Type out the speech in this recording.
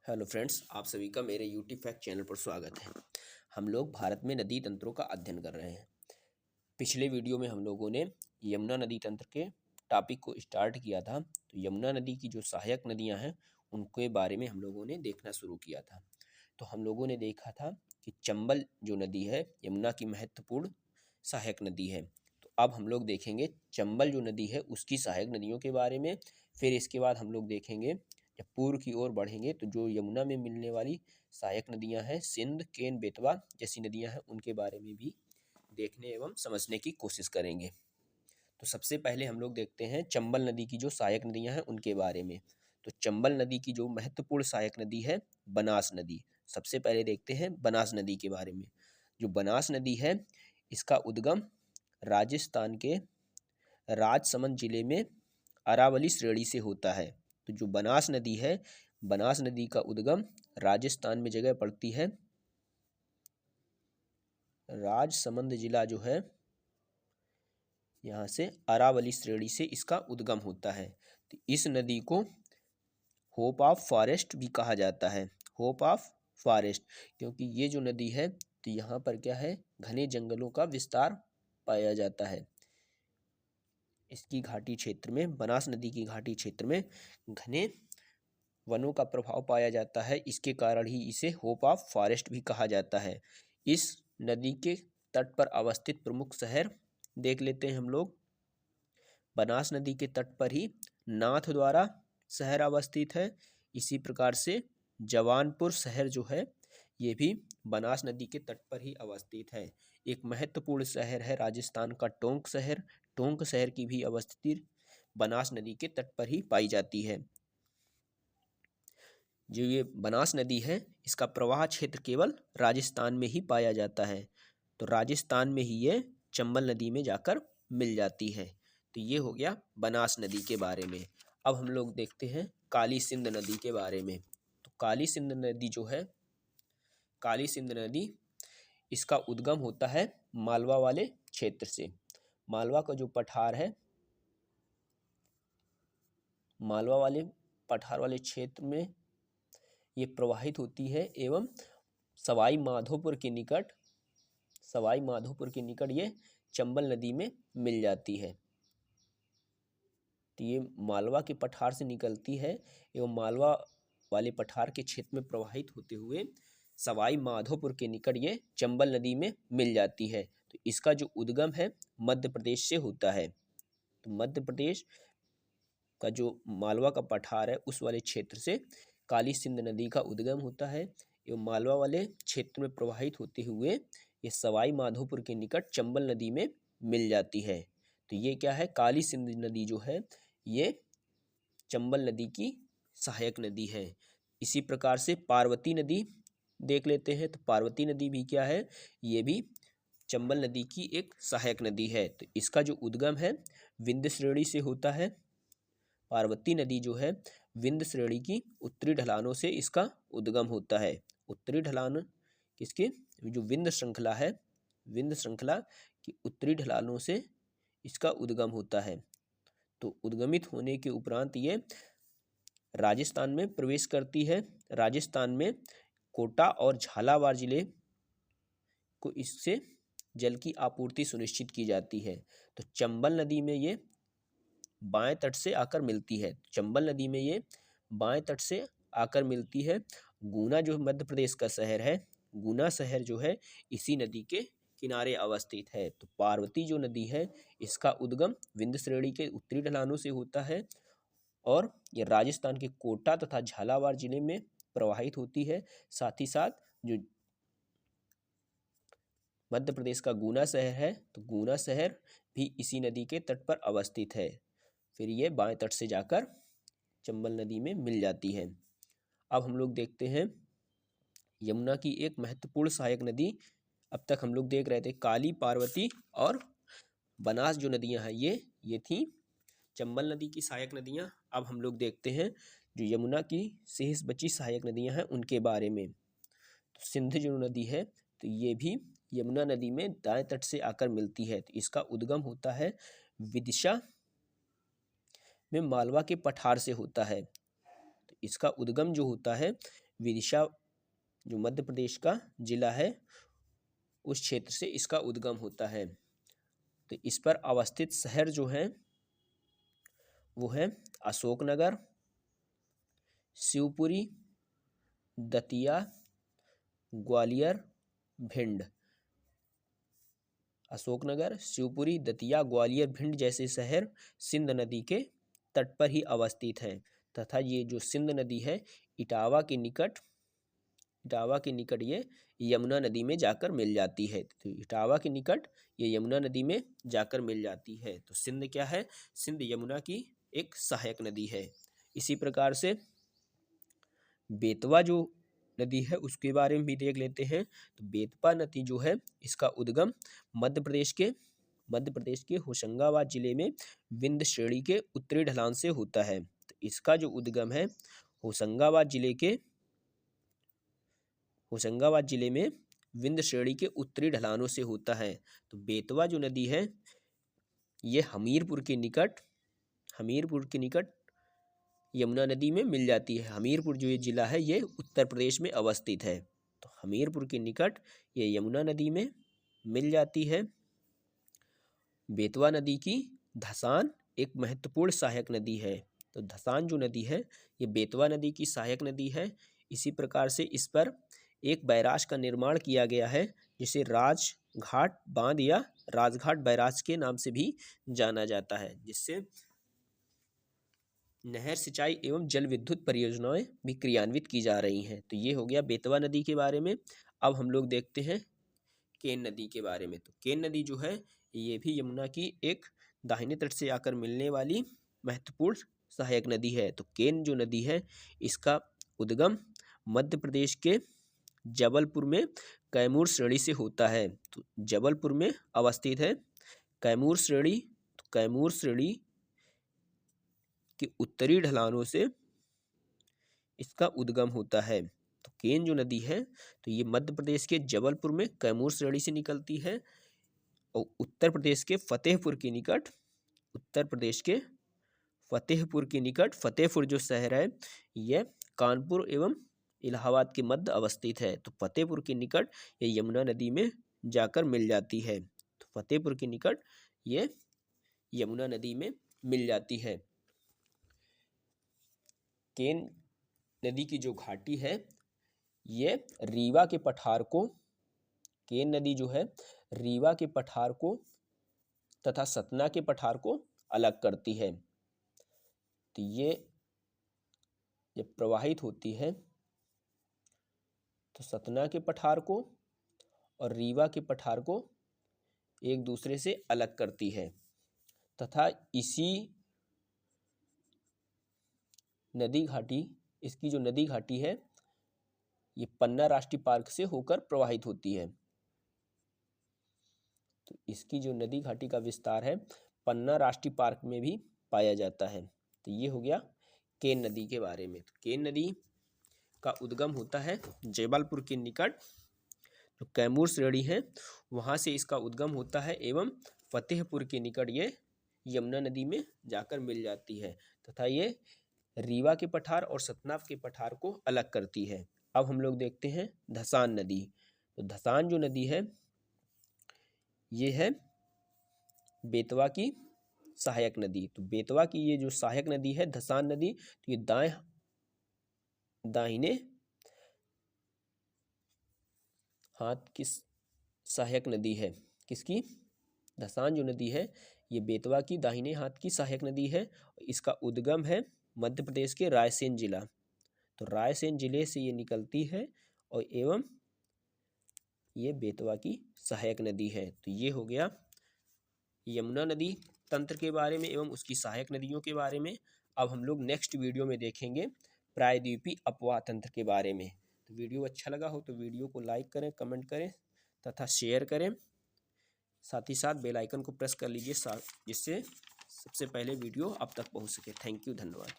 Hello friends, आप सभी का मेरे यूट्यूब फैक्ट चैनल पर स्वागत है। हम लोग भारत में नदी तंत्रों का अध्ययन कर रहे हैं। पिछले वीडियो में हम लोगों ने यमुना नदी तंत्र के टॉपिक को स्टार्ट किया था। तो यमुना नदी की जो सहायक नदियां हैं उनके बारे में हम लोगों ने देखना शुरू किया था। तो हम लोगों ने देखा था कि चंबल जो नदी है यमुना की महत्वपूर्ण सहायक नदी है। तो अब हम लोग देखेंगे चंबल जो नदी है उसकी सहायक नदियों के बारे में। फिर इसके बाद हम लोग देखेंगे, जब पूर्व की ओर बढ़ेंगे तो जो यमुना में मिलने वाली सहायक नदियां हैं सिंध, केन, बेतवा जैसी नदियां हैं उनके बारे में भी देखने एवं समझने की कोशिश करेंगे। तो सबसे पहले हम लोग देखते हैं चंबल नदी की जो सहायक नदियां हैं उनके बारे में। तो चंबल नदी की जो महत्वपूर्ण सहायक नदी है बनास नदी। सबसे पहले देखते हैं बनास नदी के बारे में। जो बनास नदी है इसका उद्गम राजस्थान के राजसमंद जिले में अरावली श्रेणी से होता है। तो जो बनास नदी है, बनास नदी का उद्गम राजस्थान में जगह पड़ती है, राजसमंद जिला जो है यहाँ से अरावली श्रेणी से इसका उद्गम होता है। तो इस नदी को होप ऑफ फॉरेस्ट भी कहा जाता है, होप ऑफ फॉरेस्ट, क्योंकि ये जो नदी है तो यहाँ पर क्या है, घने जंगलों का विस्तार पाया जाता है। इसकी घाटी क्षेत्र में, बनास नदी की घाटी क्षेत्र में घने वनों का प्रभाव पाया जाता है। इसके कारण ही इसे होप ऑफ फॉरेस्ट भी कहा जाता है। इस नदी के तट पर अवस्थित प्रमुख शहर देख लेते हैं हम लोग। बनास नदी के तट पर ही नाथद्वारा शहर अवस्थित है। इसी प्रकार से जवानपुर शहर जो है ये भी बनास नदी के तट पर ही अवस्थित है। एक महत्वपूर्ण शहर है राजस्थान का टोंक शहर। टोंक शहर की भी अवस्थिति बनास नदी के तट पर ही पाई जाती है। जो ये बनास नदी है इसका प्रवाह क्षेत्र केवल राजस्थान में ही पाया जाता है। तो राजस्थान में ही ये चंबल नदी में जाकर मिल जाती है। तो ये हो गया बनास नदी के बारे में। अब हम लोग देखते हैं काली सिंध नदी के बारे में। तो काली सिंध नदी जो है, काली सिंध नदी इसका उद्गम होता है मालवा वाले क्षेत्र से। मालवा का जो पठार है, मालवा वाले पठार वाले क्षेत्र में ये प्रवाहित होती है एवं सवाई माधोपुर के निकट, सवाई माधोपुर के निकट ये चंबल नदी में मिल जाती है। तो ये मालवा के पठार से निकलती है एवं मालवा वाले पठार के क्षेत्र में प्रवाहित होते हुए सवाई माधोपुर के निकट ये चंबल नदी में मिल जाती है। तो इसका जो उद्गम है मध्य प्रदेश से होता है। तो मध्य प्रदेश का जो मालवा का पठार है उस वाले क्षेत्र से काली सिंध नदी का उद्गम होता है एवं मालवा वाले क्षेत्र में प्रवाहित होते हुए ये सवाई माधोपुर के निकट चंबल नदी में मिल जाती है। तो ये क्या है, काली सिंध नदी जो है ये चंबल नदी की सहायक नदी है। इसी प्रकार से पार्वती नदी देख लेते हैं। तो पार्वती नदी भी क्या है, ये भी चंबल नदी की एक सहायक नदी है। तो इसका जो उद्गम है विंध्य श्रेणी से होता है। पार्वती नदी जो है विंध्य श्रेणी की उत्तरी ढलानों से इसका उद्गम होता है। उत्तरी ढलान किसके, जो विंध्य श्रृंखला है, विंध्य श्रृंखला की उत्तरी ढलानों से इसका उद्गम होता है। तो उद्गमित होने के उपरांत ये राजस्थान में प्रवेश करती है। राजस्थान में कोटा और झालावाड़ जिले को इससे जल की आपूर्ति सुनिश्चित की जाती है। तो चंबल नदी में ये बाएं तट से आकर मिलती है। चंबल नदी में ये बाएं तट से आकर मिलती है। गुना जो मध्य प्रदेश का शहर है, गुना शहर जो है इसी नदी के किनारे अवस्थित है। तो पार्वती जो नदी है इसका उद्गम विंध्य श्रेणी के उत्तरी ढलानों से होता है और ये राजस्थान के कोटा तथा झालावाड़ जिले में प्रवाहित होती है। साथ ही साथ जो मध्य प्रदेश का गुना शहर है तो गुना शहर भी इसी नदी के तट पर अवस्थित है। फिर ये बाएं तट से जाकर चंबल नदी में मिल जाती है। अब हम लोग देखते हैं यमुना की एक महत्वपूर्ण सहायक नदी। अब तक हम लोग देख रहे थे काली, पार्वती और बनास जो नदियां हैं ये थी चंबल नदी की सहायक नदियां। अब हम लोग देखते हैं जो यमुना की शेष बची सहायक नदियां हैं उनके बारे में। तो सिंध जो नदी है तो ये भी यमुना नदी में दाएं तट से आकर मिलती है। तो इसका उद्गम होता है विदिशा में मालवा के पठार से होता है। तो इसका उद्गम जो होता है विदिशा जो मध्य प्रदेश का जिला है उस क्षेत्र से इसका उद्गम होता है। तो इस पर अवस्थित शहर जो हैं वो है अशोकनगर, शिवपुरी, दतिया, ग्वालियर, भिंड। अशोकनगर, शिवपुरी, दतिया, ग्वालियर, भिंड जैसे शहर सिंध नदी के तट पर ही अवस्थित हैं तथा ये जो सिंध नदी है इटावा के निकट ये यमुना नदी में जाकर मिल जाती है। तो इटावा के निकट ये यमुना नदी में जाकर मिल जाती है। तो सिंध क्या है? सिंध यमुना की एक सहायक नदी है। इसी प्रकार से बेतवा जो नदी है उसके बारे में भी देख लेते हैं। तो बेतवा नदी जो है इसका उद्गम मध्य प्रदेश के होशंगाबाद जिले में विंध्य श्रेणी के उत्तरी ढलान से होता है। तो इसका जो उद्गम है होशंगाबाद जिले में विंध्य श्रेणी के उत्तरी ढलानों से होता है। तो बेतवा जो नदी है ये हमीरपुर के निकट यमुना नदी में मिल जाती है। हमीरपुर जो ये जिला है ये उत्तर प्रदेश में अवस्थित है। तो हमीरपुर के निकट ये यमुना नदी में मिल जाती है। बेतवा नदी की धसान एक महत्वपूर्ण सहायक नदी है। तो धसान जो नदी है ये बेतवा नदी की सहायक नदी है। इसी प्रकार से इस पर एक बैराज का निर्माण किया गया है जिसे राजघाट बांध या राजघाट बैराज के नाम से भी जाना जाता है, जिससे नहर सिंचाई एवं जल विद्युत परियोजनाएं भी क्रियान्वित की जा रही हैं। तो ये हो गया बेतवा नदी के बारे में। अब हम लोग देखते हैं केन नदी के बारे में। तो केन नदी जो है ये भी यमुना की एक दाहिने तट से आकर मिलने वाली महत्वपूर्ण सहायक नदी है। तो केन जो नदी है इसका उद्गम मध्य प्रदेश के जबलपुर में कैमूर श्रेणी से होता है। तो जबलपुर में अवस्थित है कैमूर श्रेणी। तो कैमूर श्रेणी के उत्तरी ढलानों से इसका उद्गम होता है। तो केन जो नदी है तो ये मध्य प्रदेश के जबलपुर में कैमूर श्रेणी से निकलती है और उत्तर प्रदेश के फतेहपुर जो शहर है यह कानपुर एवं इलाहाबाद के मध्य अवस्थित है। तो फतेहपुर के निकट ये यमुना नदी में जाकर मिल जाती है। तो फतेहपुर के निकट ये यमुना नदी में मिल जाती है। केन नदी की जो घाटी है ये रीवा के पठार को, केन नदी जो है रीवा के पठार को तथा सतना के पठार को अलग करती है। तो ये जब प्रवाहित होती है तो सतना के पठार को और रीवा के पठार को एक दूसरे से अलग करती है तथा इसकी जो नदी घाटी है ये पन्ना राष्ट्रीय पार्क से होकर प्रवाहित होती है। तो इसकी जो नदी घाटी का विस्तार है पन्ना राष्ट्रीय पार्क में भी पाया जाता है। तो ये हो गया केन नदी के बारे में। तो केन नदी का उद्गम होता है जबलपुर के निकट जो कैमूर श्रेणी है वहाँ से इसका उद्गम होता है एवं फतेहपुर के निकट ये यमुना नदी में जाकर मिल जाती है तथा ये रीवा के पठार और सतना के पठार को अलग करती है। अब हम लोग देखते हैं धसान नदी। तो धसान जो नदी है ये है बेतवा की सहायक नदी। तो बेतवा की ये जो सहायक नदी है धसान नदी, तो ये दाहिने हाथ की सहायक नदी है। किसकी? धसान जो नदी है ये बेतवा की दाहिने हाथ की सहायक नदी है। इसका उद्गम है मध्य प्रदेश के रायसेन जिला। तो रायसेन जिले से ये निकलती है और एवं ये बेतवा की सहायक नदी है। तो ये हो गया यमुना नदी तंत्र के बारे में एवं उसकी सहायक नदियों के बारे में। अब हम लोग नेक्स्ट वीडियो में देखेंगे प्रायद्वीपीय अपवाह तंत्र के बारे में। तो वीडियो अच्छा लगा हो तो वीडियो को लाइक करें, कमेंट करें तथा शेयर करें। साथ ही साथ बेल आइकन को प्रेस कर लीजिए जिससे सबसे पहले वीडियो आप तक पहुंच सके। थैंक यू, धन्यवाद।